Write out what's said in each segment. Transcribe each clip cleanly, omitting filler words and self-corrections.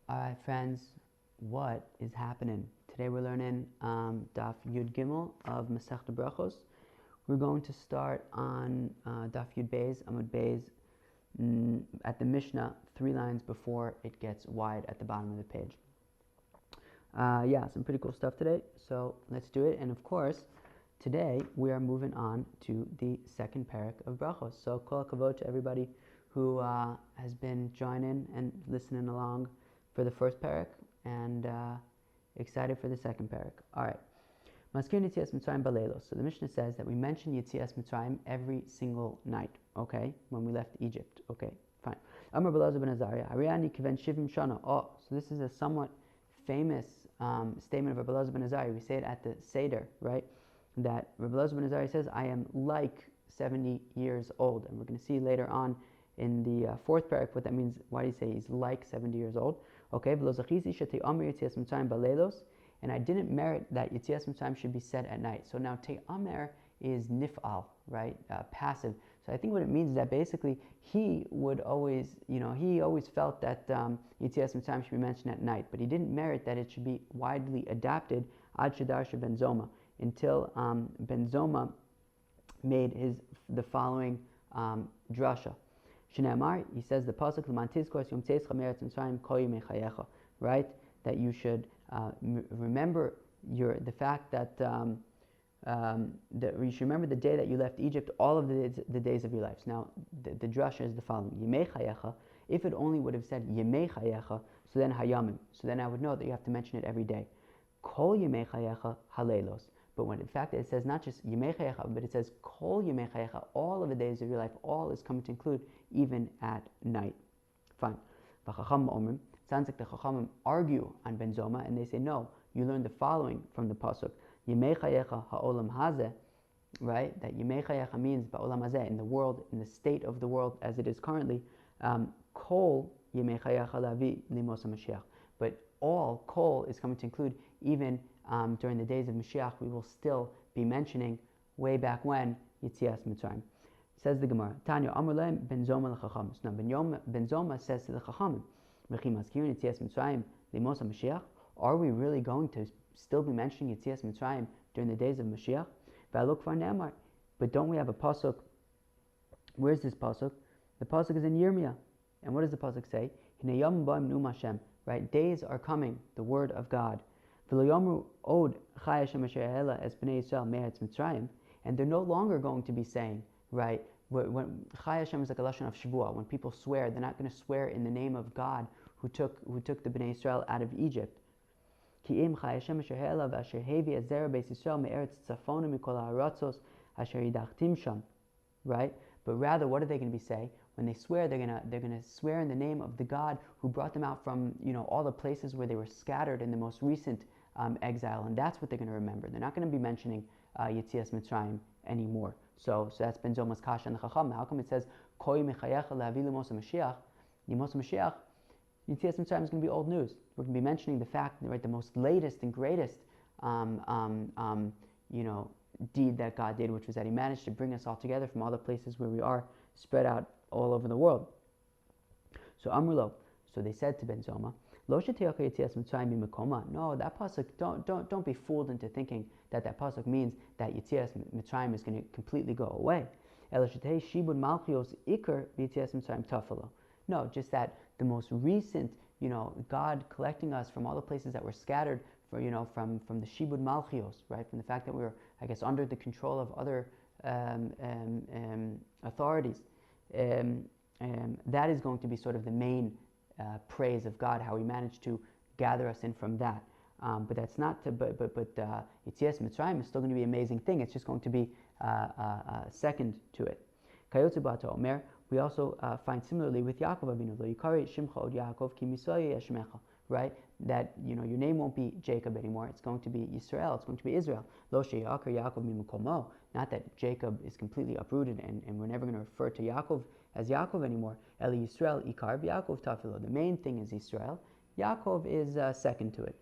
All right, friends, what is happening? Today we're learning Daf Yud Gimel of Masechta Berachos. We're going to start on Daf Yud Beis, Amud Beis, at the Mishnah, 3 lines before it gets wide at the bottom of the page. Some pretty cool stuff today, so let's do it. And of course, today we are moving on to the second parak of Berachos. So kol kavod to everybody who has been joining and listening along for the first parak, and excited for the second parak. All right. Maskir Yitzias Mitzrayim Balelos. So the Mishnah says that we mention Yitzias Mitzrayim every single night, okay, when we left Egypt. Okay, fine. Amar Balaza ben Azariah, Ariani Kiven Shivim Shana. Oh, so this is a somewhat famous statement of Rabbi Elazar ben Azariah. We say it at the Seder, right? That Rabbi Elazar ben Azariah says, I am like 70 years old. And we're going to see later on in the fourth parak what that means. Why do you say he's like 70 years old? Okay, and I didn't merit that Yitzias Mitzrayim should be said at night. So now Te'amer is nif'al, right? Passive. So I think what it means is that basically he would always, he always felt that Yitzias Mitzrayim should be mentioned at night, but he didn't merit that it should be widely adapted ad shedarsha Ben Zoma, until Ben Zoma made the following drasha. Shneamar, he says the pasuk L'man tizkor yom tzeitzcha me'eretz Mitzrayim kol yemei chayecha, right? That you should remember the fact that you should remember the day that you left Egypt, all of the days of your lives. Now, the drasha is the following: Yemei chayecha. If it only would have said Yemei chayecha, so then hayamim. So then I would know that you have to mention it every day. Kol Yemei chayecha halelos. But when in fact it says not just Yemei chayecha, but it says Kol Yemei chayecha, all of the days of your life, all is coming to include even at night. Fine. V'chacham omrim. Sounds like the Chachamim argue on Ben Zoma, and they say, no, you learn the following from the pasuk: Yemei chayecha ha'olam hazeh, right? That Yemei chayecha means ba'olam hazeh, in the world, in the state of the world as it is currently. Kol Yemei chayecha lavi limos HaMashiach. But all kol is coming to include even during the days of Mashiach. We will still be mentioning way back when Yitzias Mitzrayim. Says the Gemara, Tanya Amar lehem Ben Zoma l'Chachamim. Now Ben Zoma says to the Chachamim, are we really going to still be mentioning Yitzias Mitzrayim during the days of Mashiach? But don't we have a pasuk? Where's this pasuk? The pasuk is in Yirmiyah. And what does the pasuk say? Right? Days are coming, the word of God. And they're no longer going to be saying, right? When Chai Hashem is like a lashon of Shavua, when people swear, they're not going to swear in the name of God who took the Bnei Israel out of Egypt. Right? But rather, what are they going to be saying? When they swear, they're going to swear in the name of the God who brought them out from all the places where they were scattered in the most recent exile, and that's what they're going to remember. They're not going to be mentioning Yitzias Mitzrayim anymore. So that's Ben Zoma's kasha and the Chacham. How come it says Kol mechayecha lehavi limos HaMashiach? Limos HaMashiach, Yitzias Mitzrayim is going to be old news. We're going to be mentioning the fact, right, the most latest and greatest, deed that God did, which was that He managed to bring us all together from all the places where we are spread out all over the world. So Amrulo, so they said to Ben Zoma, Lo sheteyacha Yitzias Mitzrayim b'mekoma. No, that pasuk, don't be fooled into thinking that pasuk means that Yitzias Mitzrayim is going to completely go away. Ela shetei shibud malchios ikar b'Yitzias Mitzrayim tafalo. No, just that the most recent, God collecting us from all the places that were scattered, from the shibud malchios, right, from the fact that we were, I guess, under the control of other authorities. That is going to be sort of the main praise of God, how He managed to gather us in from that. But that's not. But Yitzias Mitzrayim is still going to be an amazing thing. It's just going to be second to it. Kayotze b'ato omer. We also find similarly with Yaakov Avinu, Lo yikari shimcha od Yaakov ki Misoya yashmecha. Right? That your name won't be Jacob anymore. It's going to be Yisrael. It's going to be Israel. Lo sheyakar Yaakov mimukomo. Not that Jacob is completely uprooted and we're never going to refer to Yaakov as Yaakov anymore. Eli Yisrael ikar b'Yaakov tafilo. The main thing is Yisrael. Yaakov is second to it.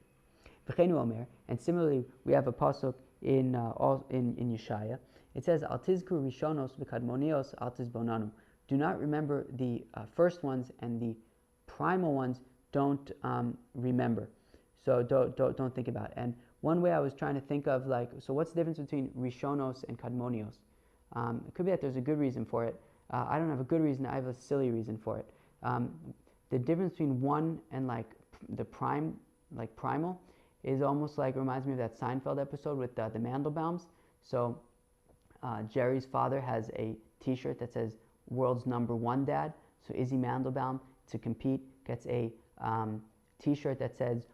V'cheinu omer. And similarly, we have a pasuk in Yeshaya. It says, Al tizkru rishonos v'kadmonios al tizbonanu. Do not remember the first ones and the primal ones. don't remember. So don't think about it. And one way I was trying to think of, like, so what's the difference between Rishonos and Kadmonios? It could be that there's a good reason for it. I don't have a good reason. I have a silly reason for it. The difference between one and like the prime, like primal, is almost like, reminds me of that Seinfeld episode with the Mandelbaums. So Jerry's father has a T-shirt that says "World's Number One Dad." So Izzy Mandelbaum, to compete, gets a T-shirt that says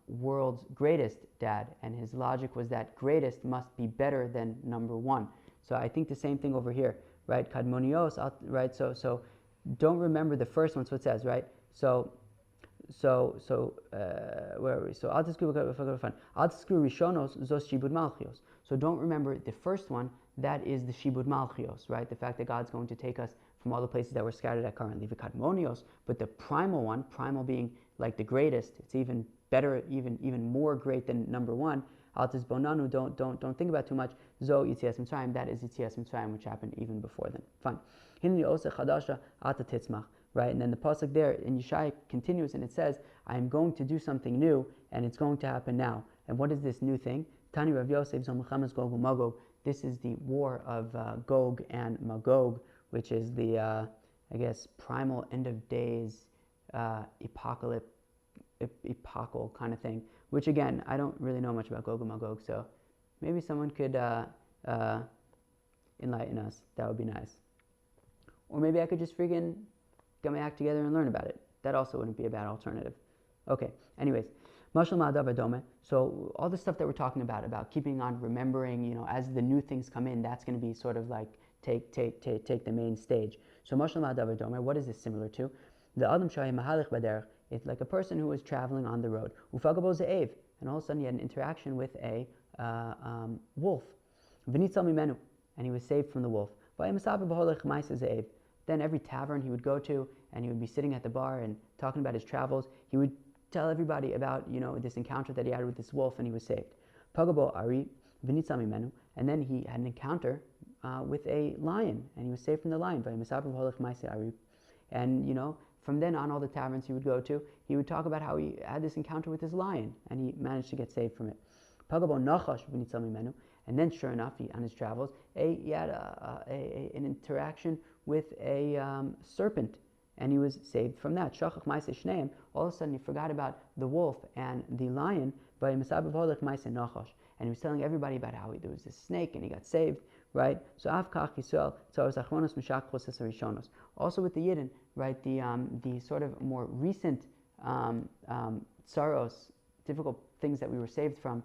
"World's Greatest Dad," and his logic was that greatest must be better than number one. So I think the same thing over here, right? Kadmonios, right? So don't remember the first one. So it says, right? Where are we? So Al Tizkuru Rishonos Zos Shibud Malchios. So don't remember the first one. That is the Shibud Malchios, right? The fact that God's going to take us from all the places that we're scattered at currently, Vikadmonios. But the primal one, primal being like the greatest, it's even better, even more great than number one. Al Tizbonanu, don't think about too much. Zo Yitzias Mitzrayim, that is Yitzias Mitzrayim, which happened even before then. Fine. Hinni Osa Chadasha Ata Titzmach. Right, and then the pasuk there in Yeshaya continues, and it says, "I am going to do something new, and it's going to happen now." And what is this new thing? Tani Rav Yosef Zomchamas Gog Magog. This is the war of Gog and Magog, which is the, I guess, primal end of days, epochal kind of thing. Which again, I don't really know much about Gog and Magog, so maybe someone could enlighten us. That would be nice. Or maybe I could just freaking get my act together and learn about it. That also wouldn't be a bad alternative. Okay, anyways. So all the stuff that we're talking about keeping on remembering, as the new things come in, that's going to be sort of like take the main stage. So what is this similar to? The Adam Mahalech Baderech, it's like a person who was traveling on the road. And all of a sudden he had an interaction with a wolf. And he was saved from the wolf. Then every tavern he would go to, and he would be sitting at the bar and talking about his travels, he would tell everybody about, this encounter that he had with this wolf, and he was saved. Pagabo Ari Vinitsamimenu, and then he had an encounter with a lion, and he was saved from the lion. And from then on, all the taverns he would go to, he would talk about how he had this encounter with his lion, and he managed to get saved from it. Pagabo Nachash Vinitsamimenu, and then sure enough, on his travels, he had an interaction with a serpent, and he was saved from that. All of a sudden he forgot about the wolf and the lion, and he was telling everybody about how there was this snake and he got saved, right? So also with the Yidden, right, the sort of more recent tsaros, difficult things that we were saved from,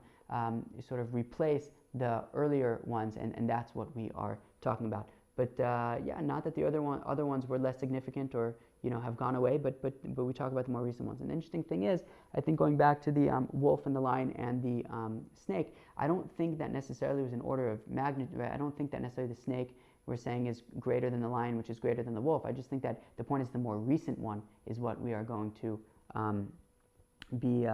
sort of replace the earlier ones, and that's what we are talking about. But not that the other ones were less significant or have gone away, but we talk about the more recent ones. And the interesting thing is, I think going back to the wolf and the lion and the snake, I don't think that necessarily was an order of magnitude. Right? I don't think that necessarily the snake we're saying is greater than the lion, which is greater than the wolf. I just think that the point is the more recent one is what we are going to be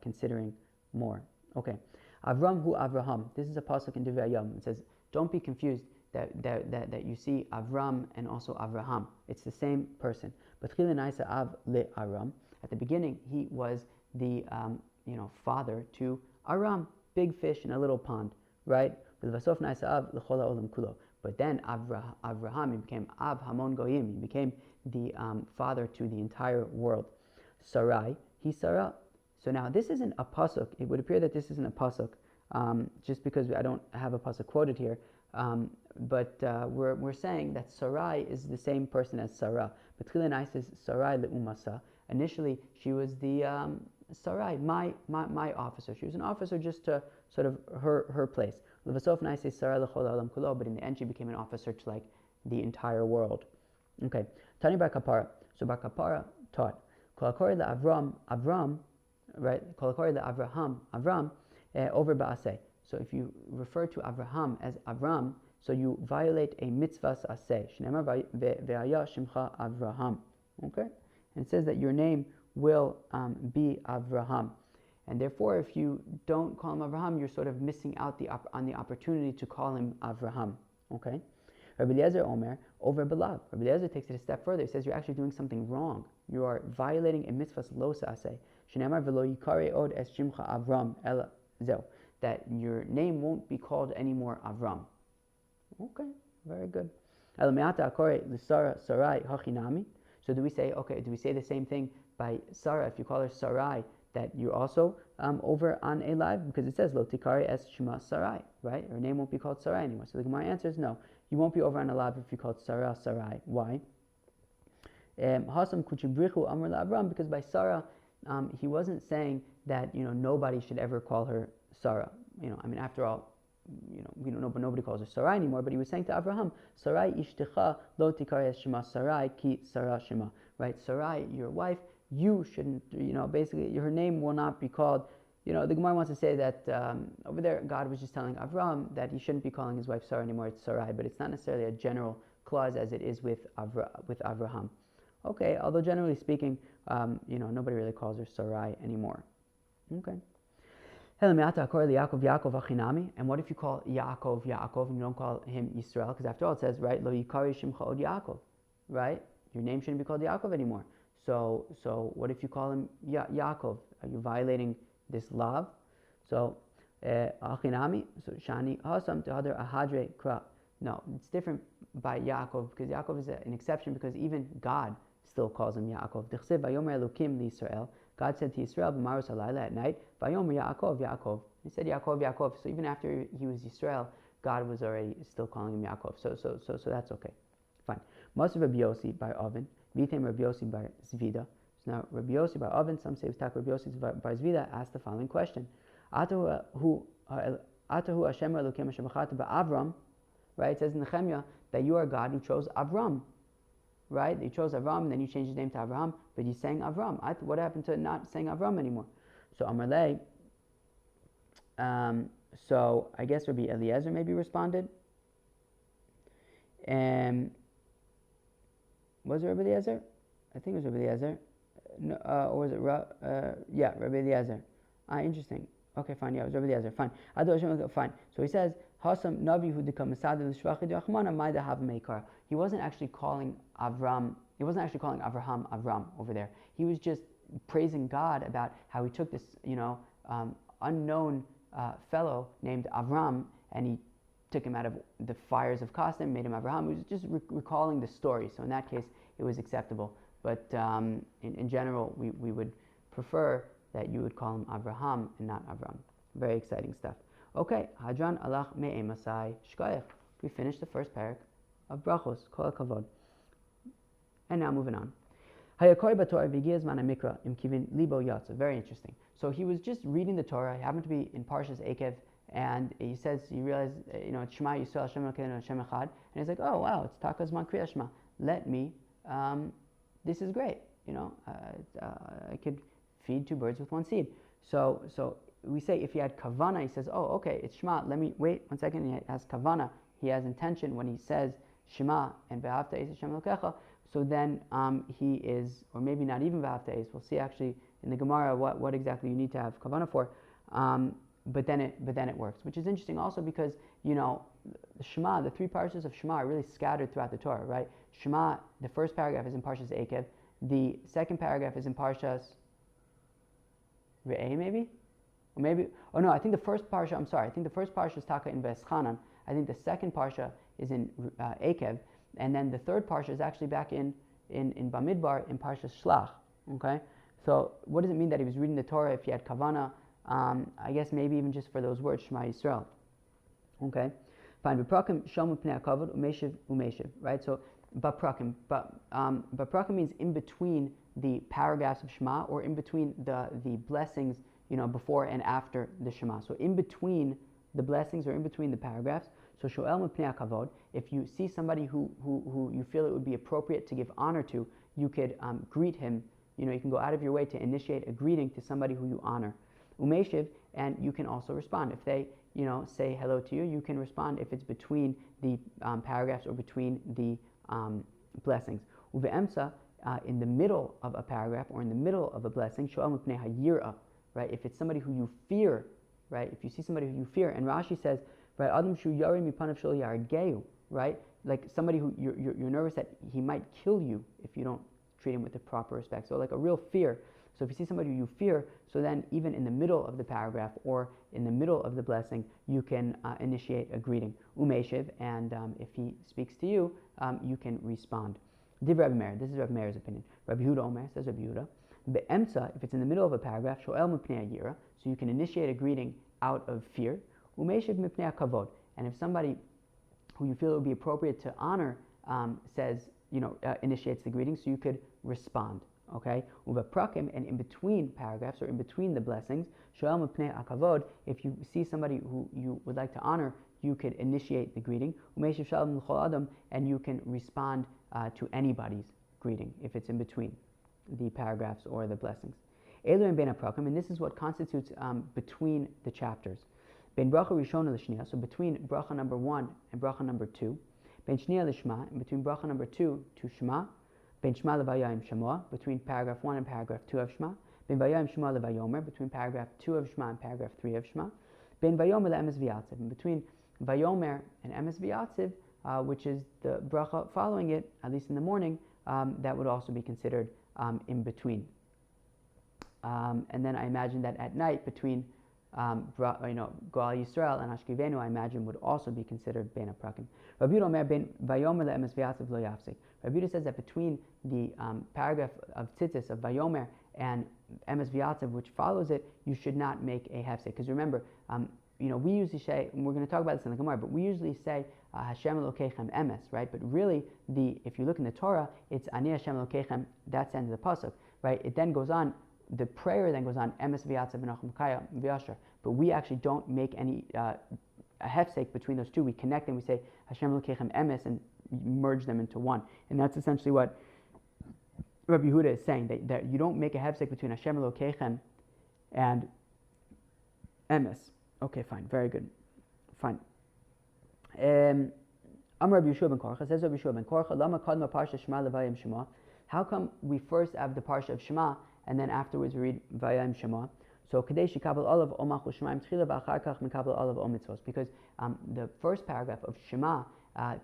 considering more. Okay, Avram hu Avraham. This is a pasuk in Divrei Hayom. It says, don't be confused that you see Avram and also Avraham. It's the same person. But Av le Aram. At the beginning, he was the father to Aram, big fish in a little pond, right? But then Avraham, he became Av Hamon Goyim. He became the father to the entire world. Sarai, he Sarah. So now this isn't a pasuk. It would appear that this isn't a pasuk, just because I don't have a pasuk quoted here. But we're saying that Sarai is the same person as Sarah. But Chilinai says Sarai le'umasa. Initially, she was the Sarai, my officer. She was an officer just to sort of her place. But in the end, she became an officer to like the entire world. Okay. Tani bar kapara. So bar kapara taught. Avram, right? Avram, over ba'aseh. So if you refer to Avraham as Avram, so you violate a mitzvah aseh. Shneimar ve'aya shimcha Avraham. Okay? And it says that your name will be Avraham. And therefore, if you don't call him Avraham, you're sort of missing out on the opportunity to call him Avraham. Okay? Rabbi Eliezer Omer over belav. Rabbi Eliezer takes it a step further. He says you're actually doing something wrong. You are violating a mitzvah lo saseh. Shenamar velo yikare od es shimcha Avram ela zeu. That your name won't be called anymore Avram. Okay, very good. El me'ata akore l'Sara Sarai hachinami. So do we say the same thing by Sarah? If you call her Sarai, that you're also over on a live, because it says lo tikare es shema Sarai, right? Her name won't be called Sarai anymore. So the Gemara answers no. You won't be over on a live if you call it Sarah Sarai. Why? Hasam kuchibrichu amr Avram, because by Sarah, he wasn't saying that nobody should ever call her Sarah. After all, we don't know, but nobody calls her Sarai anymore. But he was saying to Abraham, Sarai ishtecha lo tikare es shema Sarai ki Sarah shema. Right? Sarai, your wife, you shouldn't, basically her name will not be called. The Gemara wants to say that over there God was just telling Avram that he shouldn't be calling his wife Sarah anymore. It's Sarai, but it's not necessarily a general clause as it is with Avraham. Okay, although generally speaking, nobody really calls her Sarai anymore. Okay. And what if you call Yaakov Yaakov and you don't call him Yisrael? Because after all it says, right, Lo yikari shimcha od Yaakov, right? Your name shouldn't be called Yaakov anymore. So what if you call him Yaakov? Are you violating this lav? So achinami, so shani hasam tehadar ahadre kra. No, it's different by Yaakov, because Yaakov is an exception, because even God still calls him Yaakov. Dichsev vayomer Elokim liYisrael. God said to Yisrael, b'marus halayla, at night, vayomer Yaakov Yaakov. He said Yaakov Yaakov. So even after he was Yisrael, God was already still calling him Yaakov. So that's okay. Fine. Masav Rabbi Yossi bar Oven, Vitem Rabbi Yossi bar Zvida. So now Rabbi Yossi bar Oven, some say it was Tak Rabbi Yossi bar Zvida, asked the following question: Atahu Hashem Elokim Hashem Achata ba'Avram. Right? It says in Nehemiah that you are God who chose Avram. Right? You chose Avram, and then you changed his name to Avraham, but you sang Avram. What happened to not saying Avram anymore? So Amarle. So I guess Rabbi Eliezer maybe responded. Was it Rabbi Eliezer? I think it was Rabbi Eliezer. No, or was it Rabbi Eliezer? Interesting. Okay, fine. Yeah, it was Rabbi Eliezer. Fine. Fine. So he says, Hasam Navi who become He wasn't actually calling Avram. He wasn't actually calling Avraham Avram over there. He was just praising God about how he took this, unknown fellow named Avram, and he took him out of the fires of Qasim, made him Avraham. He was just recalling the story. So in that case, it was acceptable. But in general, we would prefer that you would call him Avraham and not Avram. Very exciting stuff. Okay, Hadran alach me'emasai shkoyach. We finished the first parak of Berachos. Kol kavod. And now moving on. Hayakori b'Torah v'giz man mikra im kivin libo yatsa. Very interesting. So he was just reading the Torah. He happened to be in Parshas Ekev, and he realized, it's Shema Yisrael Hashem Elokeinu Hashem Echad, and he's like, oh wow, it's Takaz Man Kriya Shema. Let me. This is great. I could feed two birds with one seed. So we say if he had kavana, he says, oh, okay, it's Shema. Let me wait 1 second. He has kavana. He has intention when he says Shema and Ve'ahavta es Hashem Elokecha. So then he is, or maybe not even Ve'ahavta es. We'll see actually in the Gemara what exactly you need to have kavana for. But then it works, which is interesting also because the Shema, the three parshas of Shema are really scattered throughout the Torah, right? Shema, the first paragraph is in Parshas Ekev. The second paragraph is in Parshas Re'eh, maybe? Or maybe, oh no, I think the first parsha is Taka in Veschanan. I think the second parsha is in Ekev. And then the third parsha is actually back in Bamidbar in Parshas Shlach. Okay? So what does it mean that he was reading the Torah if he had kavana? I guess maybe even just for those words, Shema Yisrael. Okay? Fine. B'prakim shomu pnei hakavod umeshiv umeshiv. Right? So b'prakim. B'prakim means in between the paragraphs of Shema, or in between the blessings, before and after the Shema. So in between the blessings or in between the paragraphs. So shoel mipnei hakavod. If you see somebody who you feel it would be appropriate to give honor to, you could greet him. You can go out of your way to initiate a greeting to somebody who you honor. Umeshiv, and you can also respond. If they, say hello to you, you can respond if it's between the paragraphs or between the blessings. Uve'emsa, in the middle of a paragraph or in the middle of a blessing, shoel mipnei hayira, right? If it's somebody who you fear, right? If you see somebody who you fear, and Rashi says, right, Adam shu yari mipanav shel yargeu, right? like somebody who you're nervous that he might kill you if you don't treat him with the proper respect. So like a real fear. So if you see somebody who you fear, so then even in the middle of the paragraph or in the middle of the blessing, you can initiate a greeting. Umeshiv, and if he speaks to you, you can respond. Div Rabbi Meir, this is Rabbi Meir's opinion. Rabbi Yehuda Omer, says Rabbi Yehuda, Be'emtza, if it's in the middle of a paragraph, Shoel Mipnei Yira, so you can initiate a greeting out of fear. Umeshiv Mipnei Kavod, and if somebody who you feel it would be appropriate to honor says, initiates the greeting, so you could respond. Okay, uvaprakim, and in between paragraphs or in between the blessings, shoel mipnei akavod, if you see somebody who you would like to honor, you could initiate the greeting. Umeshiv shalom l'chol adam, and you can respond to anybody's greeting if it's in between the paragraphs or the blessings. Elu and ben aprakim, and this is what constitutes between the chapters. Ben bracha rishona l'shniya, so between bracha number 1 and bracha number 2. Ben shniya l'shma, and between bracha number 2 to shema. Ben Shema levayayim Shemoah, between paragraph 1 and paragraph 2 of Shema. Ben Vayayim Shemoah levayomer, between paragraph 2 of Shema and paragraph 3 of Shema. Ben Vayomer le'emes v'yatziv, and between Vayomer and emes v'yatziv, which is the bracha following it, at least in the morning, that would also be considered in between. And then I imagine that at night, between Goal Yisrael and Ashkivenu, I imagine would also be considered Ben Aprakim. Rabbi Yehuda Omer ben Vayomer le'emes v'yatziv lo yafsik. Rabbi Yehuda says that between the paragraph of Tzitzis, of Vayomer, and emes v'yatziv, which follows it, you should not make a hefsek. Because remember, we usually say, and we're going to talk about this in the Gemara, but we usually say Hashem Elokeichem emes, right? But really, if you look in the Torah, it's Ani Hashem Elokeichem. That's the end of the pasuk, right? It then goes on. The prayer then goes on, emes v'yatziv v'nachum kaya v'yasher. But we actually don't make any a hefsek between those two. We connect them. We say Hashem Elokeichem emes and merge them into one. And that's essentially what Rabbi Yehuda is saying, that you don't make a hefsek between Hashem Elokeichem and emes. Okay, fine, very good, fine. Amar Rabbi Yeshua ben Korcha, says Rabbi Yeshua ben Korcha, Lama kadma parsha Shema levayim Shema. How come we first have the parsha of Shema and then afterwards we read Vayayim Shema? So Kadesh Yikabel Olav O Malchus Shemaim Tchila V'Achar Kach Mikabel Olav O Mitzvos, because the first paragraph of Shema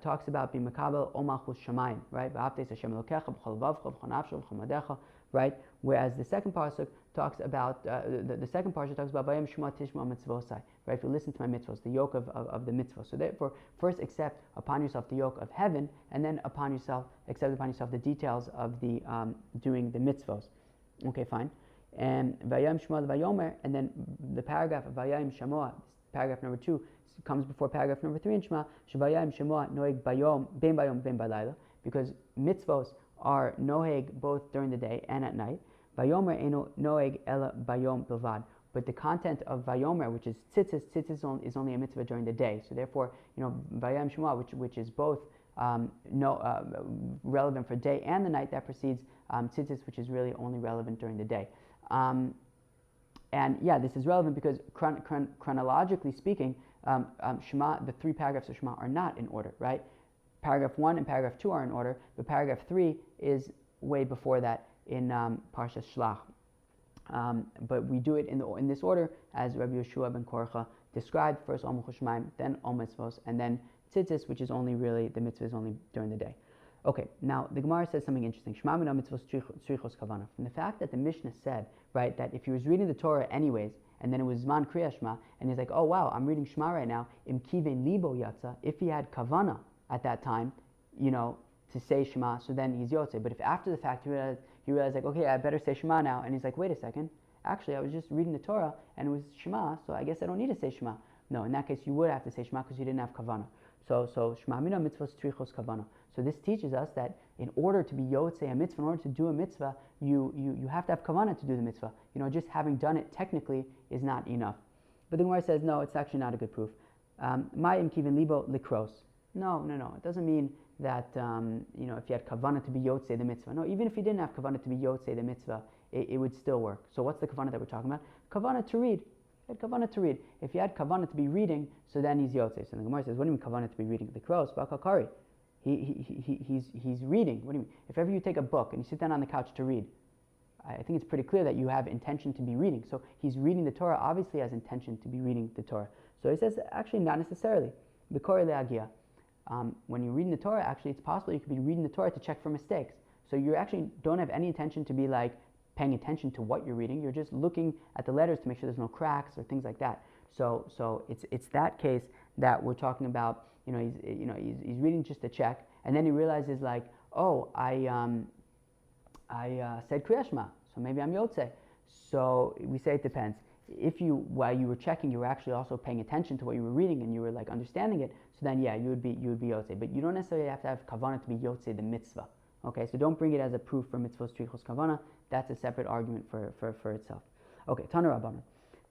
talks about being Mikabel O Malchus Shemaim, right? V'Aptes Hashem Elokecha B'Chol Vavcha B'Chol Nafsho B'Chol Madecha, right? Whereas the second pasuk talks about the second parsha talks about Vayim Shema Tishma Mitzvosai, right? If you listen to my mitzvos, the yoke of the mitzvos. So therefore, first accept upon yourself the yoke of heaven, and then accept upon yourself the details of the doing the mitzvos. Okay, fine. And Vayim Shema Vayomer, and then the paragraph of Vayim Shema, paragraph number 2, comes before paragraph number 3 in Shema. Shevayim Shema Noeg Bayom Ben Balayla, because mitzvos are noeg both during the day and at night. Vayomer eno noeg ela bayom bilvad. But the content of Vayomer, which is tzitzis, is only a mitzvah during the day. So therefore, Vayim Shema, which is both relevant for day and the night, that precedes tzitzis, which is really only relevant during the day. And yeah, this is relevant because chronologically speaking, Shema, the 3 paragraphs of Shema are not in order, right? Paragraph 1 and paragraph 2 are in order, but paragraph 3 is way before that in Parshas Shlach. But we do it in this order as Rabbi Yeshua ben Korcha described: first Om Chushmaim, then Om Mitzvos, and then Tzitzis, which is only really, the mitzvah is only during the day. Okay, now the Gemara says something interesting. Shema mina mitzvos tzrichos kavana. From the fact that the Mishnah said, right, that if he was reading the Torah anyways, and then it was Zman Kriya Shema, and he's like, oh wow, I'm reading Shema right now, im kiven libo yatza, if he had kavana at that time, to say Shema, so then he's Yotze. But if after the fact he realized like, okay, I better say Shema now, and he's like, wait a second, actually I was just reading the Torah and it was Shema, so I guess I don't need to say Shema. No, in that case you would have to say Shema because you didn't have Kavana. So Shema mina mitzvahs trichos Kavana. So this teaches us that in order to be Yotze a mitzvah, in order to do a mitzvah, you have to have Kavana to do the mitzvah. Just having done it technically is not enough. But the Gemara says, no, it's actually not a good proof. Ma'im kiven libo likros. No. It doesn't mean that if you had kavana to be yotze the mitzvah. No, even if you didn't have kavana to be yotze the mitzvah, it would still work. So what's the kavana that we're talking about? Kavana to read. You had kavana to read. If you had kavana to be reading, so then he's yotze. So the Gemara says, what do you mean kavana to be reading? The crows, bakakari. He's reading. What do you mean? If ever you take a book and you sit down on the couch to read, I think it's pretty clear that you have intention to be reading. So he's reading the Torah, obviously has intention to be reading the Torah. So he says, actually not necessarily. B'korei le'agia. When you're reading the Torah, actually, it's possible you could be reading the Torah to check for mistakes. So you actually don't have any intention to be like paying attention to what you're reading. You're just looking at the letters to make sure there's no cracks or things like that. So it's that case that we're talking about. He's reading just to check, and then he realizes like, oh, I said Kriya Shema, so maybe I'm Yotze. So we say it depends. If while you were checking, you were actually also paying attention to what you were reading and you were like understanding it, so then yeah, you would be Yotze. But you don't necessarily have to have kavanah to be Yotze the mitzvah. Okay, so don't bring it as a proof for mitzvahs strichos kavanah. That's a separate argument for itself. Okay, Tana Rabbanan.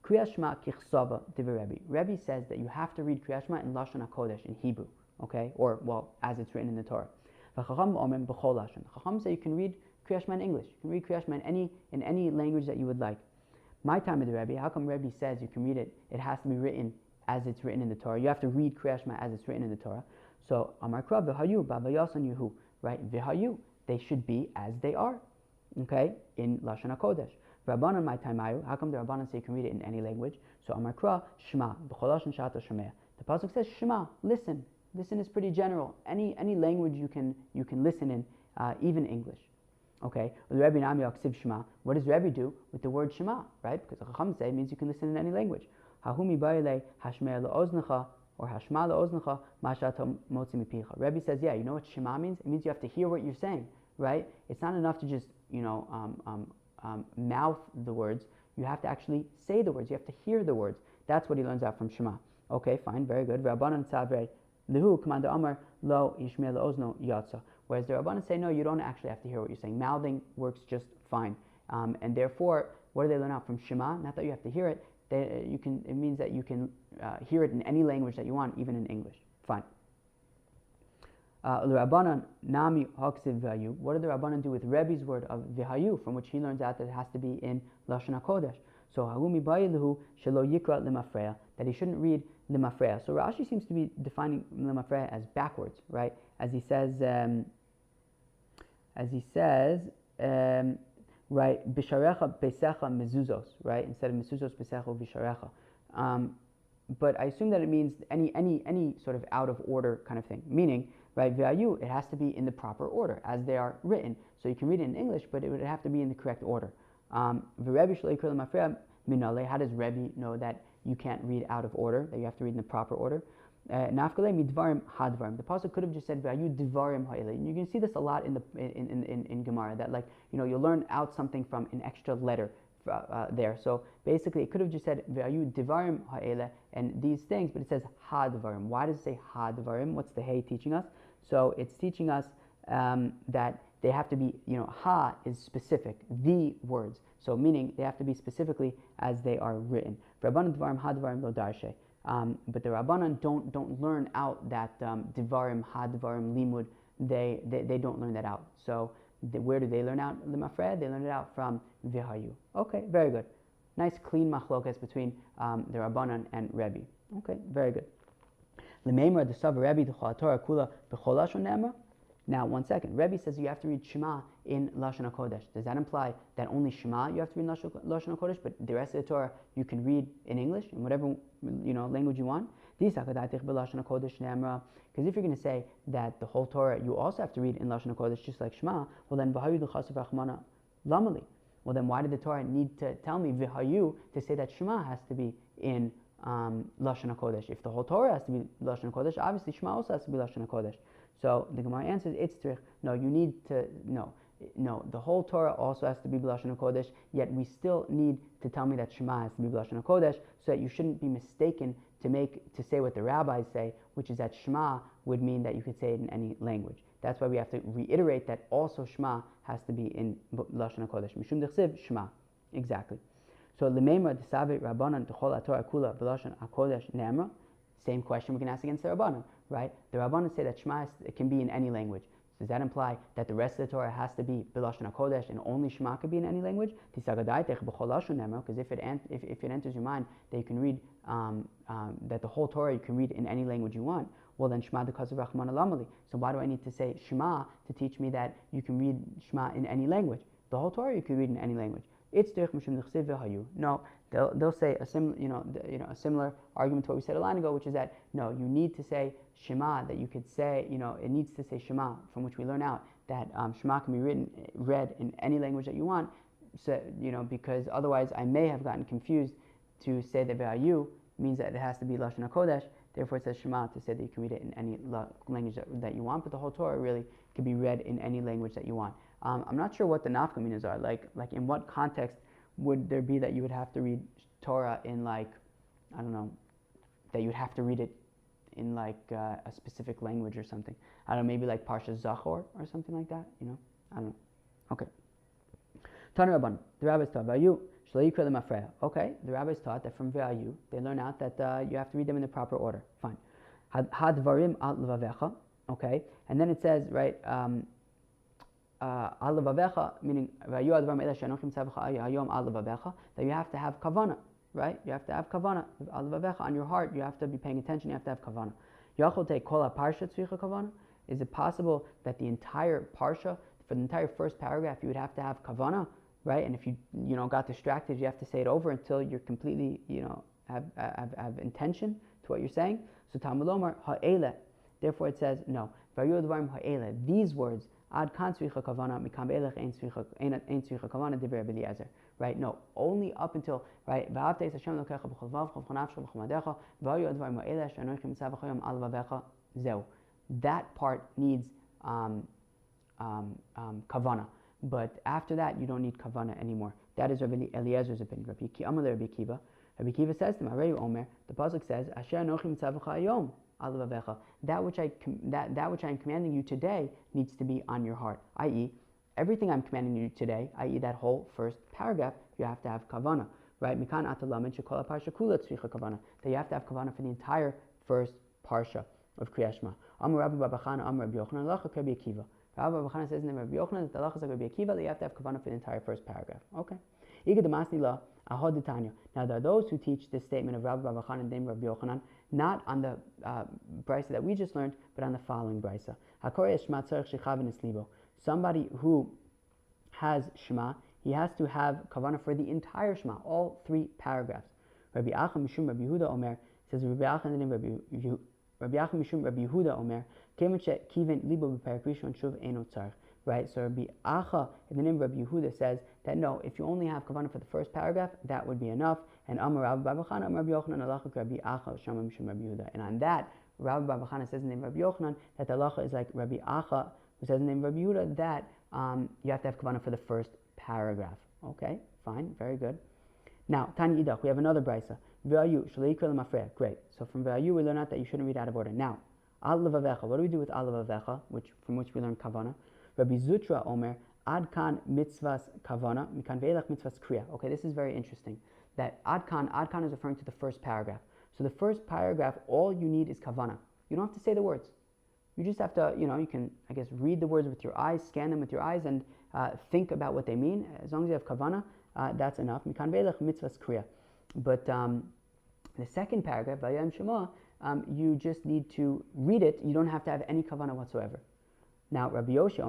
Kriya Shema kichsava divrei Rebbe. Rebbe says that you have to read Kriya Shema in Lashon HaKodesh, in Hebrew. Okay, or well, as it's written in the Torah. Chacham say you can read Kriya Shema in English. You can read Kriya Shema in any language that you would like. My time with the Rebbe, how come Rebbe says you can read it? It has to be written as it's written in the Torah. You have to read Kriya Shema as it's written in the Torah. So Amar Kra v'hayu b'avayasan yuhu, right? V'hayu, they should be as they are. Okay, in Lashon HaKodesh. Rabbanan my time ayu. How come the Rabbanan say you can read it in any language? So Amar Kra Shema b'cholashon shata shemeh. The pasuk says Shema, listen. Listen is pretty general. Any language you can listen in, even English. Okay. What does Rebbe do with the word Shema? Right? Because the Chacham say it means you can listen in any language. Hahumi ba'ilei hashmei le'oznecha or hashma le'oznecha ma'ashat motzi mipicha. Rebbe says, yeah, you know what Shema means? It means you have to hear what you're saying. Right? It's not enough to just mouth the words. You have to actually say the words. You have to hear the words. That's what he learns out from Shema. Okay, fine, very good. Rabbanan tzavrei Lihu Commander Amar Lo Yishmei Ozno Yatsa. Whereas the Rabbanan say no, you don't actually have to hear what you're saying. Mouthing works just fine, and therefore, what do they learn out from Shema? Not that you have to hear it. It means that you can hear it in any language that you want, even in English. Fine. Rabbanan Nami Haksiv V'hayu. What do the Rabbanan do with Rebbe's word of V'hayu, from which he learns out that it has to be in Lashon HaKodesh? So Hagumi Ba'iluhu Shelo Yikra Limafreya, that he shouldn't read Limafreya. So Rashi seems to be defining Limafreya as backwards, right? As he says, right, Bisharecha Besecha Mezuzos, right? Instead of Mezuzos Besecha Bisharecha. But I assume that it means any sort of out of order kind of thing. Meaning, right, V'ayu, it has to be in the proper order as they are written. So you can read it in English, but it would have to be in the correct order. V'Rebbe Shlo Yikra Limafreya Minale. How does Rebbe know that you can't read out of order, that you have to read in the proper order? Nafkale midvarim hadvarim. The pasuk could have just said v'ayu divarim ha'ile. You can see this a lot in Gemara, that like you'll learn out something from an extra letter there. So basically, it could have just said v'ayu divarim ha'ile and these things, but it says hadvarim. Why does it say hadvarim? What's the hey teaching us? So it's teaching us that they have to be, ha is specific, the words. So meaning they have to be specifically as they are written. Rabbanan divarim hadvarim lo darshe. But the Rabbanan don't learn out that divarim hadvarim limud. They don't learn that out. So where do they learn out limafred? They learn it out from v'hayu. Okay, very good. Nice clean machlokas between the Rabbanan and Rebbe. Okay, very good. L'meimar desav Rebbe d'chol Torah kula b'chol lashon ne'emar. Now, 1 second. Rebbe says you have to read Shema in Lashon HaKodesh. Does that imply that only Shema you have to read in Lashon HaKodesh, but the rest of the Torah you can read in English, in whatever language you want? Because if you're going to say that the whole Torah you also have to read in Lashon HaKodesh just like Shema, well then, lamali. Well then, why did the Torah need to tell me v'hayu to say that Shema has to be in Lashon HaKodesh? If the whole Torah has to be Lashon HaKodesh, obviously Shema also has to be Lashon HaKodesh. So the Gemara answers, it's trich. No, you need to, no, the whole Torah also has to be B'Lashon HaKodesh, yet we still need to tell me that Shema has to be B'Lashon HaKodesh, so that you shouldn't be mistaken to say what the rabbis say, which is that Shema would mean that you could say it in any language. That's why we have to reiterate that also Shema has to be in B'Lashon HaKodesh. Mishum d'chsiv Shema. Exactly. So, L'meimar d'savit Rabbanan d'chol HaTorah kula B'Lashon HaKodesh ne'emra. Same question we can ask against the Rabbanan, right? The Rabbanan say that Shema can be in any language. So does that imply that the rest of the Torah has to be B'Lashon HaKodesh and only Shema could be in any language? Because if it enters your mind that you can read, that the whole Torah you can read in any language you want, well then Shema d'kasav Rachman alamali. So why do I need to say Shema to teach me that you can read Shema in any language? The whole Torah you can read in any language. It's derech mishum nechsev v'hayu. No, they'll say a similar argument to what we said a line ago, which is that no, you need to say Shema. That you could say, it needs to say Shema, from which we learn out that Shema can be read in any language that you want. So because otherwise I may have gotten confused to say that v'hayu means that it has to be Lashon HaKodesh. Therefore, it says Shema to say that you can read it in any language that you want, but the whole Torah really can be read in any language that you want. I'm not sure what the nafkaminas are. Like in what context would there be that you would have to read Torah in I don't know, that you would have to read it in a specific language or something. I don't know, maybe like Parsha Zachor or something like that. I don't know. Okay. Tana Rabban, the rabbis taught Vayu Shloi Yikra Lemafreya. Okay, the rabbis taught that from Vayu they learn out that you have to read them in the proper order. Fine. Hadvarim al levavecha. Okay, and then it says right. Al levavecha, meaning Vayu advarim ela she'anochim tzavcha hayom al levavecha, that you have to have kavana, right? You have to have kavana al levavecha on your heart. You have to be paying attention. You have to have kavana. Yachol te kol parsha tzricha kavana. Is it possible that the entire parsha, for the entire first paragraph, you would have to have kavana, right? And if you got distracted, you have to say it over until you're completely have intention to what you're saying. So Talmud Lomar ha'ele. Therefore, it says no. Vayu advarim ha'ele. These words. Ad kan tzricha kavana mikam be'elech ein tzricha kavana divrei Rabbi Eliezer. Right? No, only up until right. V'ahavta es Hashem Elokecha b'chol vav b'chol nafsho b'chol madecha v'hayu advarim ha'ele she'anochim mitzavach hayom al vavecha zeu. That part needs kavana, but after that you don't need kavana anymore. That is Rabbi Eliezer's opinion. Rabbi Kiva. Rabbi Kiva says to him, the pasuk says, Asher anochim mitzavach hayom. That which I am commanding you today needs to be on your heart. I.e., everything I'm commanding you today, i.e., that whole first paragraph, you have to have kavana, right? Mikan atalamin shekol parsha kula tzricha kavana. That you have to have kavana for the entire first parsha of Kriyat Shema. Amar Rabbi Babachana, Amar Rabbi Yochanan, halacha Rabbi Akiva. Rabbi Babachana says in Rabbi Yochanan that the halacha is like Rabbi Akiva that you have to have kavana for the entire first paragraph. Okay. Now there are those who teach this statement of Rabbi Babachana and Rabbi Yochanan not on the brisa that we just learned, but on the following brisa. Somebody who has Shema, he has to have kavana for the entire Shema, all three paragraphs. Rabbi Acha Mishum Rabbi Yehuda Omer says Rabbi Acha and then Rabbi Acha Mishum Rabbi Yehuda Omer Kemen Kiven Libo B'Perak Rishon Shuv Eno Tzarich. Right, so Rabbi Acha in the name of Rabbi Yehuda says that no, if you only have kavana for the first paragraph, that would be enough. And Amar Rabbi Babachana, Amar Rabbi Yochanan, halacha Rabbi Acha, Shama Mishum Rabbi Yehuda. And on that, Rabbi Babachana says in the name of Rabbi Yochanan that the halacha is like Rabbi Acha, who says in the name of Rabbi Yehuda that you have to have kavana for the first paragraph. Okay, fine, very good. Now, Tani Idach, we have another brisa. V'ayu shalei yikra lemafreya. Great. So from V'ayu we learn out that you shouldn't read out of order. Now, al levavecha. What do we do with al levavecha, from which we learn kavana? Rabbi Zutra Omer, Ad kan mitzvahs kavana, mikan ve'elach mitzvahs kriya. Okay, this is very interesting. That Ad kan is referring to the first paragraph. So the first paragraph, all you need is kavana. You don't have to say the words. You just have to, you can, I guess, read the words with your eyes, scan them with your eyes, and think about what they mean. As long as you have kavana, that's enough. Mikan ve'elach mitzvahs kriya. But the second paragraph, Vayam Shema, you just need to read it. You don't have to have any kavana whatsoever. Now, Rabbi Yoshi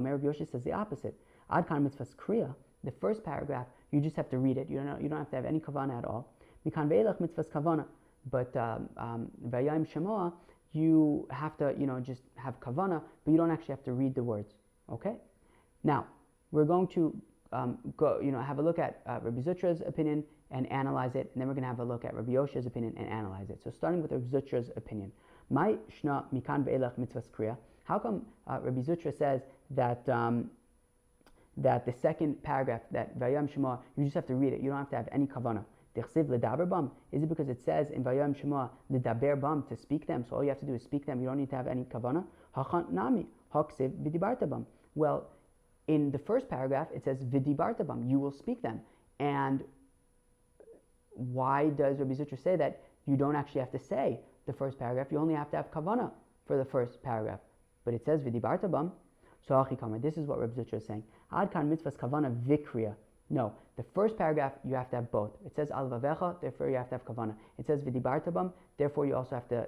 says the opposite. Ad kan mitzvahs kriya. The first paragraph, you just have to read it. You don't have to have any kavana at all. Mikan ve'elach mitzvahs kavana. But vayayim shemoah, you have to, just have kavana, but you don't actually have to read the words. Okay. Now, we're going to go, have a look at Rabbi Zutra's opinion and analyze it, and then we're going to have a look at Rabbi Yoshi's opinion and analyze it. So, starting with Rabbi Zutra's opinion, Mai shna mikan ve'elach mitzvahs kriya. How come Rabbi Zutra says that that the second paragraph, that Vayam Shema, you just have to read it. You don't have to have any kavana. Dechsiv ledaber bam. Is it because it says in Vayam Shema ledaber bam, to speak them? So all you have to do is speak them. You don't need to have any kavana. Hachan nami haksiv v'dibarta bam. Well, in the first paragraph it says v'dibarta bam. You will speak them. And why does Rabbi Zutra say that you don't actually have to say the first paragraph? You only have to have kavana for the first paragraph. But it says v'dibarta bam. So achikamer, this is what Rabbi Zutra is saying. Ad kan mitzvahs kavana vikriya. No, the first paragraph you have to have both. It says al vavecha, therefore you have to have kavana. It says v'dibarta bam, therefore you also have to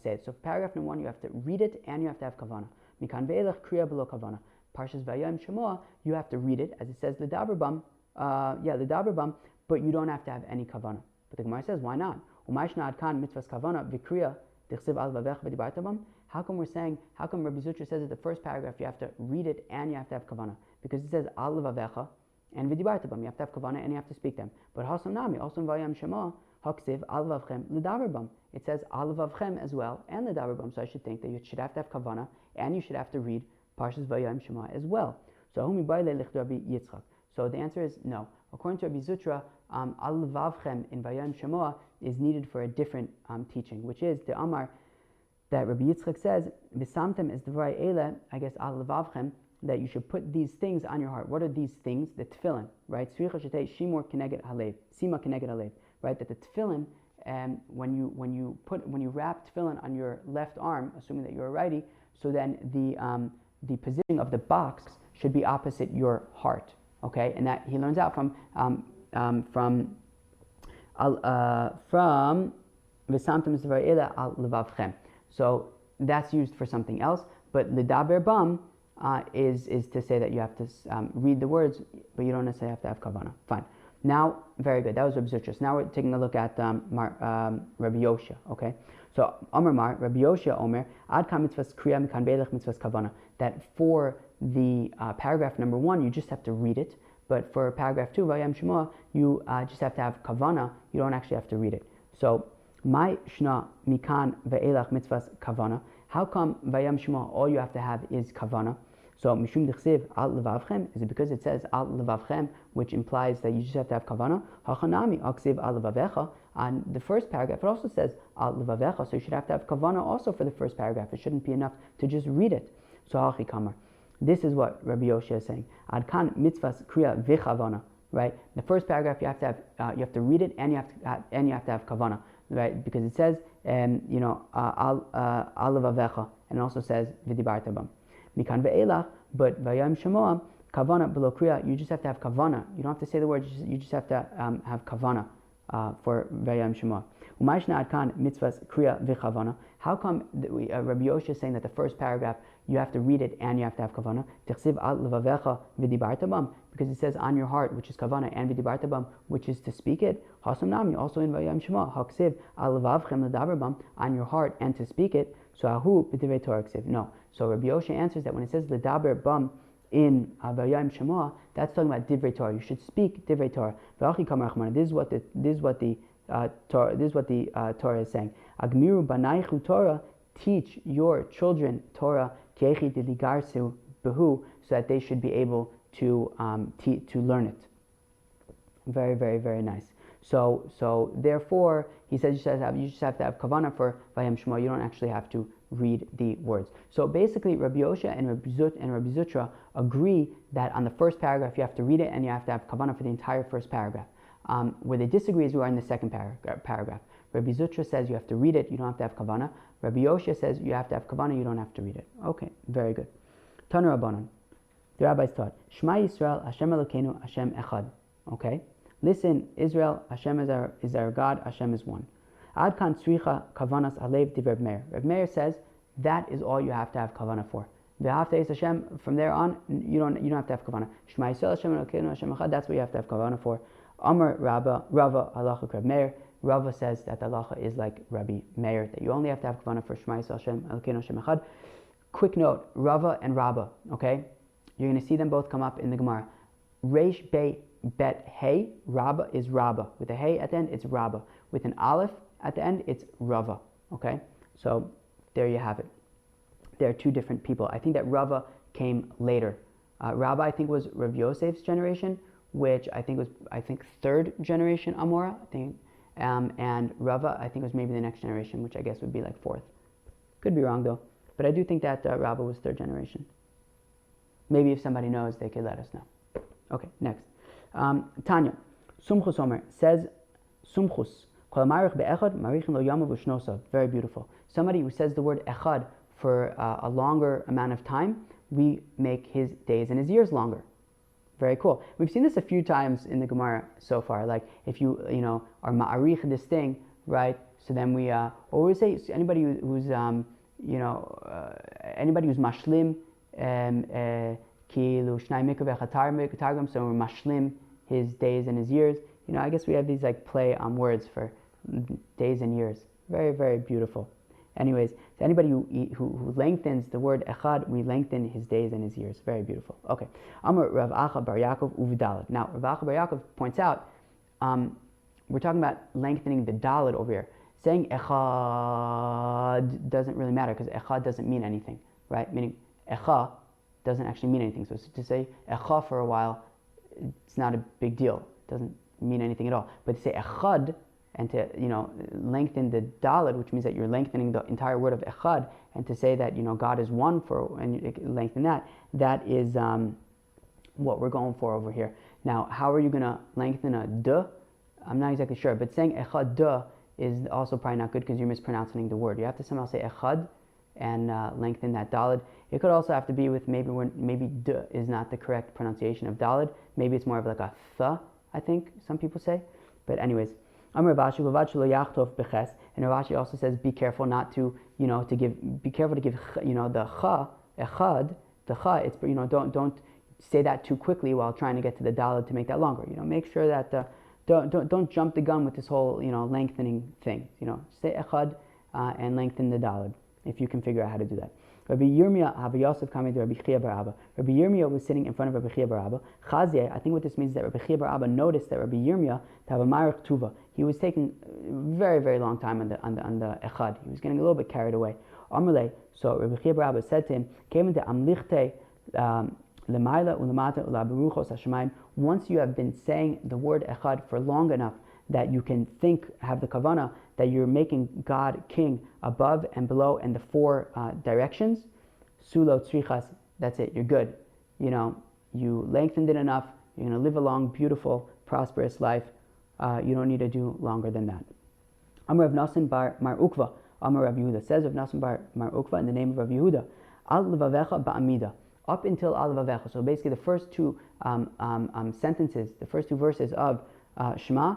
say it. So paragraph number 1 you have to read it and you have to have kavana. Mikan ve'elech kriya below kavana. Parshas Vayam Shemoah, you have to read it as it says ledaber bam, Yeah, Lidaber Bam, but you don't have to have any kavana. But the Gemara says, why not? How come we're saying, how come Rabbi Zutra says that the first paragraph you have to read it and you have to have kavana? Because it says al levavecha and v'dibarta bam. You have to have kavana and you have to speak them. But hasam nami, also in vayam shema, haksiv al levavchem ledaber bam. It says al levavchem as well and ledaber bam. So I should think that you should have to have kavana and you should have to read Parshas Vayam Shema as well. So So the answer is no. According to Rabbi Zutra, al levavchem in Vayam Shema is needed for a different teaching, which is the Amar that Rabbi Yitzchak says, "V'samtem is devray ele." I guess al levavchem, that you should put these things on your heart. What are these things? The tefillin, right? Sricha shetei shimor keneged halev, sima keneged halev, right? That the tefillin, when you wrap tefillin on your left arm, assuming that you're a righty, so then the position of the box should be opposite your heart. Okay, and that he learns out from v'samtem is devray ele al levavchem. So that's used for something else, but lidaber bam is to say that you have to read the words, but you don't necessarily have to have kavanah. Fine. Now, very good. That was Rabbi Zutra. Now we're taking a look at Rabbi Yoshia. Okay. So Omer Mar, Rabbi Yoshia Omer, Ad Kam Mitzvahs Kriya Mikan Beilech Mitzvahs Kavanah. That for the paragraph number 1, you just have to read it, but for paragraph 2, Vayam Shema, you just have to have kavanah. You don't actually have to read it. So my shna mikan ve'elach mitzvahs kavana. How come vayam shema all you have to have is kavana? So mishum dichsiv al levavchem, is it because it says al levavchem, which implies that you just have to have kavana? Hachanami aksiv al levavecha. On the first paragraph, it also says al levavecha, so you should have to have kavana also for the first paragraph. It shouldn't be enough to just read it. So hachi kamar. This is what Rabbi Yoshia is saying. Ad kan mitzvahs kriya v'chavana. Right. The first paragraph you have to read it and you have to have kavana. Right, because it says, al levavecha, and it also says v'dibarta bam. Mikan ve'elach, but vayam shemoa kavana below kriya. You just have to have kavana. You don't have to say the word. You just have to have kavana for vayam shemoa. Umayshna adkan mitzvahs kriya v'chavana. How come Rabbi Yoshia is saying that the first paragraph you have to read it and you have to have kavana? Tichsiv al levavecha v'dibarta bam, because it says on your heart, which is kavana, and v'dibarta bam, which is to speak it. Hasam nami, also in Vayam Shema, haksiv al levavchem ledaber bam, on your heart and to speak it. So ahu b'divrei Torah ksiv. No. So Rabbi Yoshia answers that when it says ledaber bam in Vayam Shema, that's talking about divrei Torah. You should speak divrei Torah. V'achi kamar achmana. This is what the Torah is saying. Agmiru banaychu Torah, teach your children Torah, kechi diligarsu behu, so that they should be able to learn it. Very, very, very nice. So therefore, he says you just have to have kavanah for Vayam Shema. You don't actually have to read the words. So basically, Rabbi Yoshia and Rabbi Zutra agree that on the first paragraph you have to read it and you have to have kavanah for the entire first paragraph. Where they disagree is we are in the second paragraph. Rabbi Zutra says you have to read it, you don't have to have kavanah. Rabbi Yoshia says you have to have kavanah, you don't have to read it. Okay, very good. Tanu Rabbanan. The rabbis taught, Shema Yisrael, Hashem Elokeinu, Hashem Echad. Okay? Listen, Israel, Hashem is our God, Hashem is one. Ad kan tzricha kavanas alev div Reb Meir. Reb Meir says that is all you have to have kavanah for. V'ahavta es Hashem, from there on, you don't have to have kavanah. Shema Yisrael, Hashem Elokeinu, Hashem Echad, that's what you have to have kavanah for. Amar Rava halacha Reb Meir. Rava says that the halacha is like Rabbi Meir, that you only have to have kavanah for Shema Yisrael, Hashem Elokeinu, Hashem Echad. Quick note, Rava and Rabba, okay? You're going to see them both come up in the Gemara. Reish Bei Bet Hey, Rabba is Rabba. With a Hey at the end, it's Rabba. With an Aleph at the end, it's Rava. Okay? So there you have it. There are two different people. I think that Rava came later. Rabba, I think, was Rav Yosef's generation, which I think was third generation Amora. I think, and Rava, I think, was maybe the next generation, which I guess would be like fourth. Could be wrong though, but I do think that Rabba was third generation. Maybe if somebody knows, they could let us know. Okay, next. Tanya, Sumchus Omer says, Sumchus, very beautiful. Somebody who says the word echad for a longer amount of time, we make his days and his years longer. Very cool. We've seen this a few times in the Gemara so far. Like if you are ma'arich this thing, right? So then we always say anybody who's mashlim kilu shnai mikra v'chatar targum, so we're mashlim his days and his years. I guess we have these like play on words for days and years. Very, very beautiful. Anyways, so anybody who lengthens the word echad, we lengthen his days and his years. Very beautiful. Okay. Amar Rav Acha Bar Yaakov Uvidalad. Now, Rav Acha Bar Yaakov points out, we're talking about lengthening the dalad over here. Saying echad doesn't really matter because echad doesn't mean anything, right? Meaning echa doesn't actually mean anything. So to say echa for a while, it's not a big deal. It doesn't mean anything at all. But to say echad and to lengthen the dalad, which means that you're lengthening the entire word of echad, and to say that God is one and you lengthen that is what we're going for over here. Now, how are you going to lengthen a d? I'm not exactly sure, but saying echad d is also probably not good because you're mispronouncing the word. You have to somehow say echad and lengthen that dalad. It could also have to be with maybe d is not the correct pronunciation of dalad. Maybe it's more of like a th, I think some people say. But anyways, Amar Rav Ashi lo yachtov beches, and Rav Ashi also says be careful not to be careful to give the cha echad, the cha. It's don't say that too quickly while trying to get to the dalad to make that longer. Make sure that don't jump the gun with this whole lengthening thing. Say echad and lengthen the dalad if you can figure out how to do that. Rabbi Yirmiyah Rabbi Yosef coming to Rabbi Chia bar Abba. Rabbi Yirmiyah was sitting in front of Rabbi Chia bar Abba. Chazye, I think what this means is that Rabbi Chia bar Abba noticed that Rabbi Yirmiyah to have a Ma'arich Tuva. He was taking a very, very long time on the echad. He was getting a little bit carried away. Amrle, so Rabbi Chia bar Abba said to him, came into Amlichte Lemaila Ulamata Ula Berachos Hashemayim. Once you have been saying the word echad for long enough that you can have the kavanah that you're making God king above and below and the four directions, sulo tzrichas, that's it, you're good. You lengthened it enough, you're going to live a long, beautiful, prosperous life. You don't need to do longer than that. Amar Rav Nasan bar Mar Ukva, Amar Rav Yehuda, says Rav Nasan bar Mar Ukva in the name of Rav Yehuda, Al levavecha ba'amida, up until Al levavecha. So basically the first two sentences, the first two verses of Shema,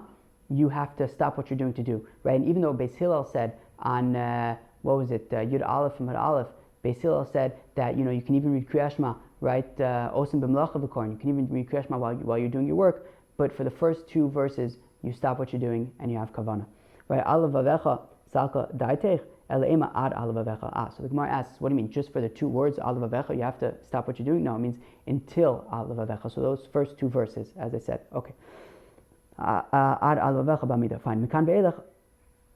you have to stop what you're doing to do, right? And even though Beis Hillel said on, Yud Aleph and Mud Aleph, Beis Hillel said that, you can even read Kriyas Shema, right? Osim b'melacha v'korn, you can even read Kriyas Shema while you're doing your work, but for the first two verses, you stop what you're doing and you have kavanah, right? Al levavecha salka daitech ele'ema ad al levavecha. So the Gemara asks, what do you mean? Just for the two words, al levavecha, you have to stop what you're doing? No, it means until al levavecha. So those first two verses, as I said. Okay. Ad al levavecha b'amida. Fine. Mikan ve'elech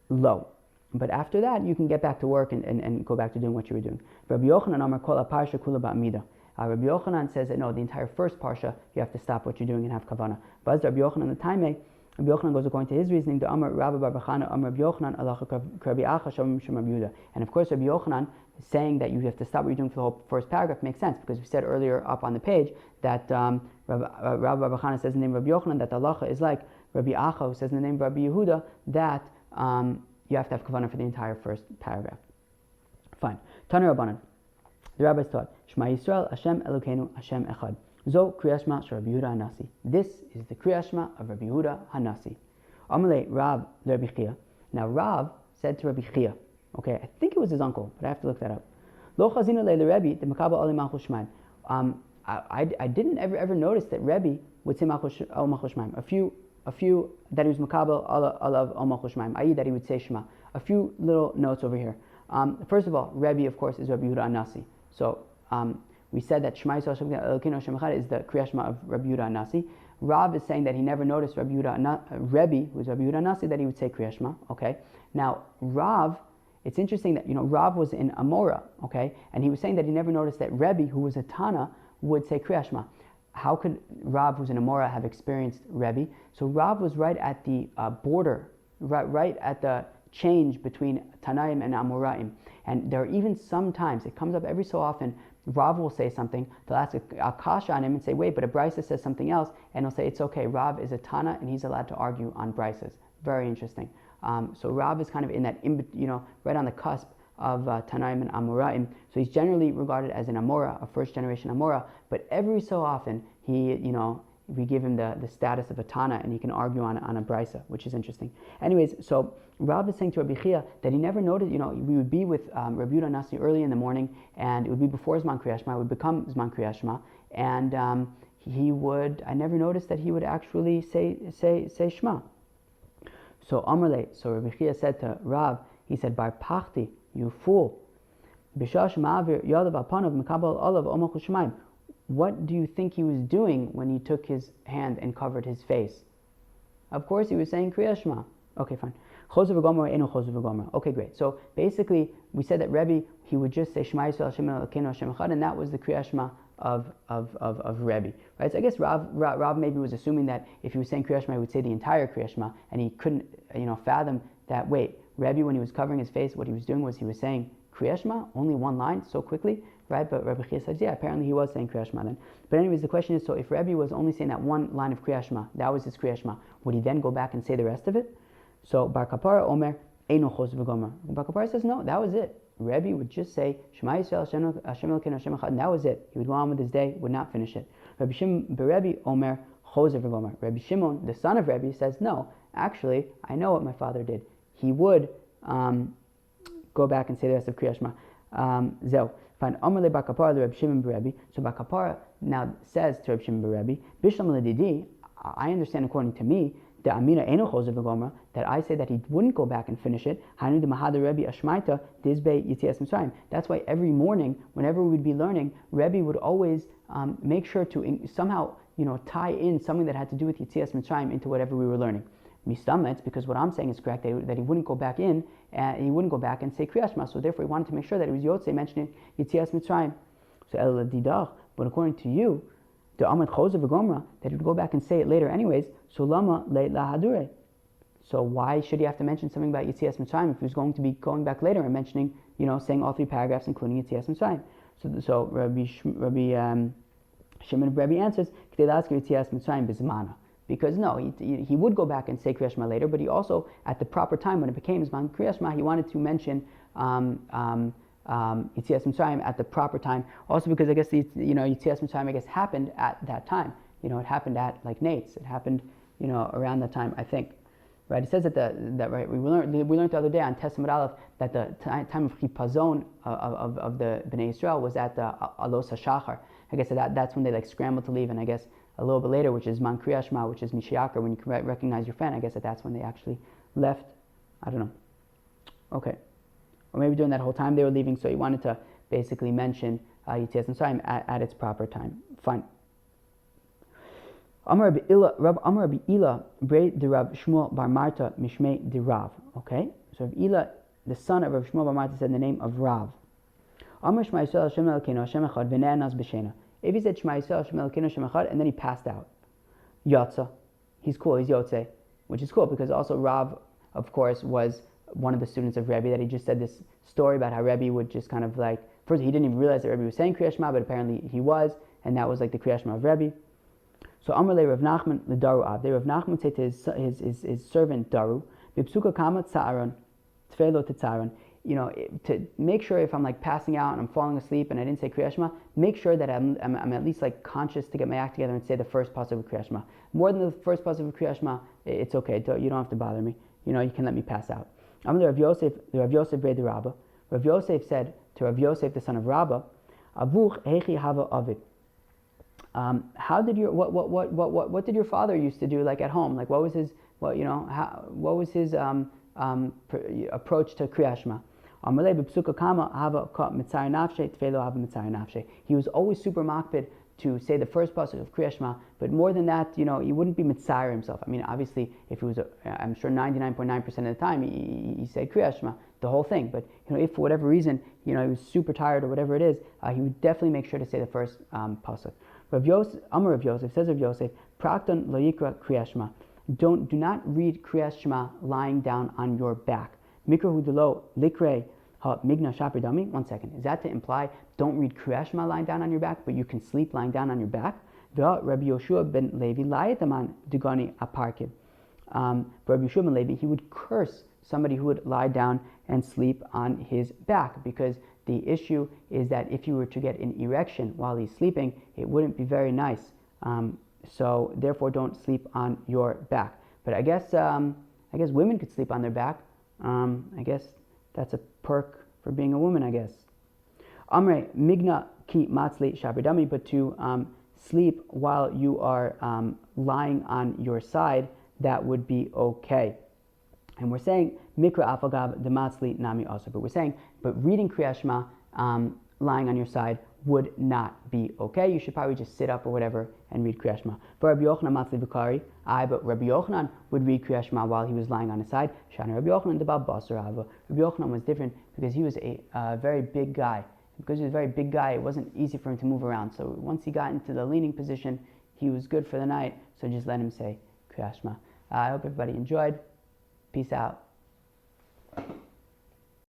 lo. But after that, you can get back to work and go back to doing what you were doing. Rabbi Yochanan Amar kol parsha kula ba'amida. Rabbi Yochanan says that no, the entire first parsha, you have to stop what you're doing and have kavanah. But Rabbi Yochanan the time, Rabbi Yochanan goes according to his reasoning, the Amar Rabbi Bar Bachana, Amar Rabbi Yochanan, Alacha Rabbi Acha, Shem Rabbi Yehuda. And of course, Rabbi Yochanan saying that you have to stop what you're doing for the whole first paragraph makes sense, because we said earlier up on the page that Rabbi Bar Bachana says in the name of Rabbi Yochanan that the Alacha is like Rabbi Acha, who says in the name of Rabbi Yehuda that you have to have kavanah for the entire first paragraph. Fine. Tanu Rabbanan. The rabbis taught, Shema Yisrael, Hashem Elokeinu, Hashem Echad. Zo Kriyas Shema Shel Rabbi Yehuda Hanasi. This is the Kriyas Shema of Rabbi Yehuda Hanasi. Amalei Rav Rabbi Chia. Now Rav said to Rabbi Chia, okay, I think it was his uncle, but I have to look that up. Lo Chazinu Le Rebbe the Makabel Ali Malchus Shemaim. I didn't ever notice that Rebbe would say Malchus Shemaim. A few that he was Makabel Alav Al Malchus Shemaim, i.e. that he would say Shema. A few little notes over here. First of all, Rebbe, of course, is Rabbi Yehuda Hanasi. So we said that Shema Yisrael Elokeinu Hashem Echad is the Kriyas Shema of Rabbi Yehuda Hanasi. Rav is saying that he never noticed Rebbe, who's Rabbi Yehuda Hanasi, that he would say Kriyas Shema. Okay. Now Rav, it's interesting that Rav was in Amora. Okay, and he was saying that he never noticed that Rebbe, who was a Tana, would say Kriyas Shema. How could Rav, who's in Amora, have experienced Rebbe? So Rav was right at the border, right at the change between Tanaim and Amoraim. And there are even sometimes, it comes up every so often, Rav will say something, they'll ask a kasha on him and say, wait, but a brisa says something else, and he'll say, it's okay, Rav is a Tana and he's allowed to argue on brisas. Very interesting. So Rav is kind of in that, right on the cusp of Tanaim and Amoraim. So he's generally regarded as an Amora, a first generation Amora, but every so often we give him the status of a Tana and he can argue on a brisa, which is interesting. Anyways, so Rav is saying to Rabbi Chia that he never noticed, we would be with Rabbi Yehuda Hanasi early in the morning, and it would be before Zman Kriyas Shema, it would become Zman Kriyas Shema, and I never noticed that he would actually say Shema. So Amrle, so Rabbi Chia said to Rav, he said, Bar Pachti, you fool. What do you think he was doing when he took his hand and covered his face? Of course he was saying Kriya Shema. Okay, fine. Okay, great. So basically, we said that Rebbe, he would just say Shema Yisrael Hashem Elokeinu Hashem Echad, and that was the Kriya Shema of Rebbe. Right? So I guess Rav maybe was assuming that if he was saying Kriya Shema, he would say the entire Kriya Shema, and he couldn't fathom that, wait, Rebbe, when he was covering his face, what he was doing was he was saying Kriya Shema, only one line, so quickly, right? But Rabbi Chia says, yeah, apparently he was saying Kriya Shema then. But anyways, the question is, so if Rebbe was only saying that one line of Kriya Shema, that was his Kriya Shema, would he then go back and say the rest of it? So Bar Kapara Omer Eino Chos V'Gomer. Bar Kapara says no, that was it. Rebbe would just say Shema Yisrael Hashem Elokeinu Hashem Echad, and that was it. He would go on with his day, would not finish it. Rabbi Shimon Berebbe Omer Chos V'Gomer. Rabbi Shimon, the son of Rebbe, says no. Actually, I know what my father did. He would go back and say the rest of Kriya Shema. Zeu. Find Omer Le Bar Kapara the Rabbi Shimon Berebbe. So Bar Kapara now says to Rabbi Shimon Berebbe, Bishlam Ledidi, I understand according to me, the Amina Eno Choser V'Gomer, that I say that he wouldn't go back and finish it. Hanu the Mahada Rebbe Ashmaita Dizbe Yitzias Mitzrayim. That's why every morning, whenever we would be learning, Rebbe would always make sure to somehow tie in something that had to do with Yitzias Mitzrayim into whatever we were learning. Mistametz, because what I'm saying is correct, that he wouldn't go back in, and he wouldn't go back and say Kriya Shema. So therefore, he wanted to make sure that it was Yotzei mentioning Yitzias Mitzrayim. So El Didach, but according to you, the Amad Choser V'Gomra, that he would go back and say it later anyways. So Lama Le Lahadure. So why should he have to mention something about Yitzias Mitzrayim if he was going to be going back later and mentioning, saying all three paragraphs including Yitzias Mitzrayim? So Rabbi Shimon Rebbe answers, Yitzias Mitzrayim Bizmana. Because no, he would go back and say Kriya Shema later, but he also, at the proper time when it became his man Kriya Shema, he wanted to mention Yitzias Mitzrayim at the proper time. Also because I guess Yitzias Mitzrayim happened at that time. It happened at like Nate's. It happened around that time, I think. Right? It says that right. We learned the other day on Testament Aleph that the time of Chipazon of the Bnei Yisrael was at the Alos HaShachar. I guess that's when they scrambled to leave, and I guess a little bit later, which is Man Kriya Shema, which is Mishiachar, when you can recognize your friend, I guess that's when they actually left. I don't know. Okay. Or maybe during that whole time they were leaving, so he wanted to basically mention Yitzias Mitzrayim at its proper time. Fine. Amar Rabbi Ila Brei de Rav Shmuel Bar Marta Mishmei de Rav. Okay? So Rabbi Ila, the son of Rav Shmuel Bar Marta, said in the name of Rav. Amar Shema Yisrael Hashem Elokeinu Hashem Echad V'ne'enas b'Shena. If he said Shema Yisrael Hashem Elokeinu Hashem Echad and then he passed out, Yatza, he's cool, he's Yotzei, which is cool because also Rav, of course, was one of the students of Rebbe, that he just said this story about how Rebbe would just kind of first he didn't even realize that Rebbe was saying Kriya Shema, but apparently he was, and that was the Kriya Shema of Rebbe. So Amar le Rav Nachman le Daru Av. Rav Nachman would say to his servant Daru, Bipsuka kama tzaron, tfelo tetzaron. To make sure if I'm passing out and I'm falling asleep and I didn't say Kriya Shema, make sure that I'm at least conscious to get my act together and say the first pasuk of Kriya Shema. More than the first pasuk of Kriya Shema, it's okay. You don't have to bother me. You can let me pass out. Amar Rav Yosef Brei de Rabba. Rav Yosef said to Rav Yosef, the son of Rabba, Avuch hechi hava avid. What did your father used to do at home? What was his approach to Kriya Shema? He was always super makpid to say the first pasuk of Kriya Shema, but more than that, he wouldn't be mitzayir himself. I mean, obviously, if he was, I'm sure 99.9% of the time he said Kriya Shema, the whole thing. But if for whatever reason, he was super tired or whatever it is, he would definitely make sure to say the first pasuk. Amar Rav Yosef says Rav Yosef, Prakton lo yikra Kriya Shema. Do not read Kriya Shema lying down on your back. Mikrahu delo likre ha migna shaper dami. 1 second. Is that to imply don't read Kriya Shema lying down on your back, but you can sleep lying down on your back? Rabbi Yoshua ben Levi layetaman dugani aparkib. Rabbi Yoshua ben Levi, he would curse somebody who would lie down and sleep on his back, because the issue is that if you were to get an erection while he's sleeping, it wouldn't be very nice. So therefore, don't sleep on your back. But I guess women could sleep on their back. I guess that's a perk for being a woman, I guess. Amre migna ki matzli shabridami, but to sleep while you are lying on your side, that would be okay. And we're saying mikra afagav dematzli nami also, but we're saying, but reading Kriyat Shema lying on your side would not be okay. You should probably just sit up or whatever and read Kriyat Shema. But Rabbi Yochanan matzli v'kari, but Rabbi Yochanan would read Kriyat Shema while he was lying on his side. Shana Rabbi Yochanan debal basar hava. Rabbi Yochanan was different because he was a very big guy. Because he was a very big guy, it wasn't easy for him to move around. So once he got into the leaning position, he was good for the night. So just let him say Kriyat Shema. I hope everybody enjoyed. Peace out.